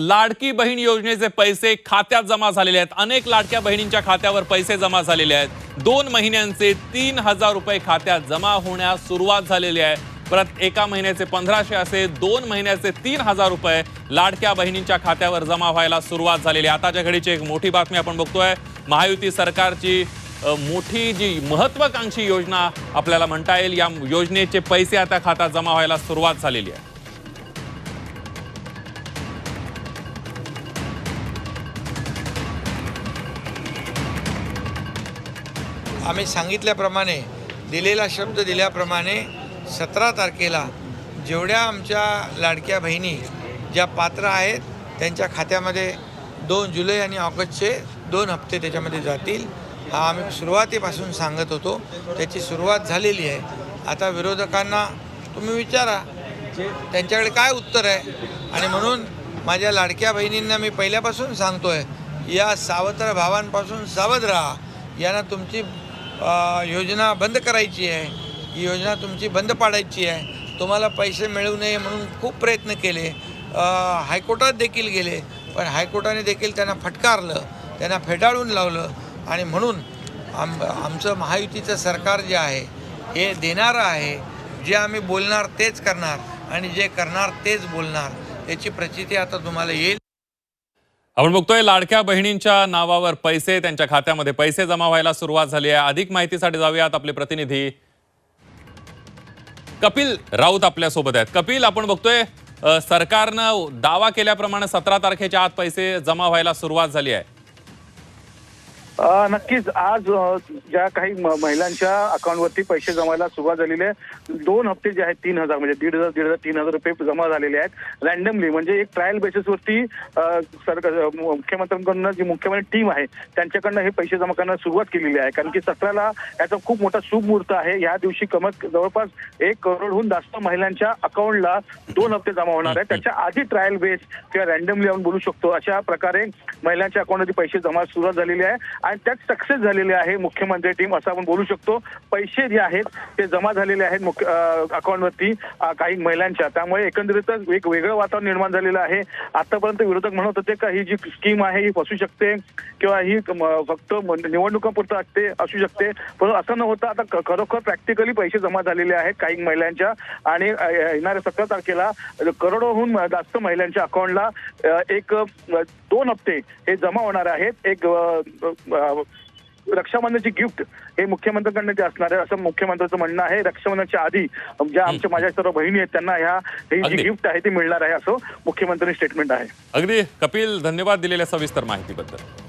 लाडकी बहीण योजनेचे पैसे खात्यात जमा झालेले आहेत। अनेक लाडक्या बहिणींच्या खात्यावर पैसे जमा झालेले आहेत। 2 महिन्यांचे 3,000 रुपये खात्यात जमा होण्यास सुरुवात झालेली आहे। परत एका महिन्याचे 1,500 असे 2 महिन्याचे 3,000 रुपये लाडक्या बहिणींच्या खात्यावर जमा व्हायला सुरुवात झालेली आहे। आताच्या घडीची एक मोठी बातमी आपण बघतोय। महायुती सरकारची मोठी जी महत्त्वाकांक्षी योजना आपल्याला म्हणता येईल, या योजनेचे पैसे आता खात्यात जमा व्हायला सुरुवात झालेली आहे। आम्ही सांगितल्याप्रमाणे, दिलेला शब्द दिल्याप्रमाणे 17 तारखेला जेवढ्या आमच्या लाडक्या बहिणी ज्या पात्र आहेत त्यांच्या खात्यामध्ये 2 जुलै आणि ऑगस्टचे 2 हप्ते त्याच्यामध्ये जातील। हा आम्ही सुरुवातीपासून सांगत होतो, त्याची सुरुवात झालेली आहे। आता विरोधकांना तुम्ही विचारा त्यांच्याकडे काय उत्तर आहे। आणि म्हणून माझ्या लाडक्या बहिणींना मी पहिल्यापासून सांगतोय, या सावत्र भावांपासून सावध राहा। यांना तुमची योजना बंद करायची आहे, ही योजना तुमची बंद पाडायची आहे। तुम्हाला पैसे मिळू नये म्हणून खूप प्रयत्न केले, हायकोर्टात देखील गेले, पण हायकोर्टाने देखील त्यांना फटकारलं, त्यांना फेटाळून लावलं। आणि म्हणून आमचं महायुतीचं सरकार जे आहे हे देणारं आहे। जे आम्ही बोलणार तेच करणार आणि जे करणार तेच बोलणार, याची प्रचिती आता तुम्हाला येईल। आपण बघतोय लाडक्या बहिणींच्या नावावर पैसे, त्यांच्या खात्यामध्ये पैसे जमा व्हायला सुरुवात झाली आहे। अधिक माहितीसाठी जाऊयात आपले प्रतिनिधी कपिल राऊत आपल्या सोबत आहेत। कपिल, आपण बघतोय सरकारनं दावा केल्याप्रमाणे 17 तारखेच्या आत पैसे जमा व्हायला सुरुवात झाली आहे। नक्कीच आज ज्या काही महिलांच्या अकाउंटवरती पैसे जमायला सुरुवात झालेली आहे। 2 हप्ते जे आहेत 3,000 म्हणजे 1,500 3,000 रुपये जमा झालेले आहेत रॅन्डमली, म्हणजे एक ट्रायल बेसिसवरती मुख्यमंत्र्यांकडून जी मुख्यमंत्री टीम आहे त्यांच्याकडनं हे पैसे जमा करण्यास सुरुवात केलेली आहे। कारण की 17ला याचा खूप मोठा शुभ मुहूर्त आहे। या दिवशी जवळपास 1 करोडहून जास्त महिलांच्या अकाउंटला 2 हप्ते जमा होणार आहेत। त्याच्या आधी ट्रायल बेस किंवा रॅन्डमली आपण बोलू शकतो, अशा प्रकारे महिलांच्या अकाउंटमध्ये पैसे जमा सुरुवात झालेली आहे आणि त्यात सक्सेस झालेले आहे मुख्यमंत्री टीम, असं आपण बोलू शकतो। पैसे जे आहेत ते जमा झालेले आहेत अकाउंटवरती काही महिलांच्या, त्यामुळे एकंदरीतच एक वेगळं वातावरण निर्माण झालेलं आहे। आतापर्यंत विरोधक म्हणत होते का ही जी स्कीम आहे ही फसू शकते किंवा ही फक्त निवडणुकापुरतं असू शकते, पण असं न होता आता खरोखर प्रॅक्टिकली पैसे जमा झालेले आहेत काही महिलांच्या। आणि येणाऱ्या 17 तारखेला करोडोहून जास्त महिलांच्या अकाउंटला 2 हप्ते हे जमा होणार आहेत। एक रक्षाबंधनची गिफ्ट हे मुख्यमंत्र्यांकडनं ते असणार आहे, असं मुख्यमंत्र्यांचं म्हणणं आहे। रक्षाबंधनच्या आधी ज्या माझ्या सर्व बहिणी आहेत त्यांना ही जी गिफ्ट आहे ती मिळणार आहे, असं मुख्यमंत्र्यांनी स्टेटमेंट आहे। अगदी कपिल, धन्यवाद दिलेल्या सविस्तर माहितीबद्दल।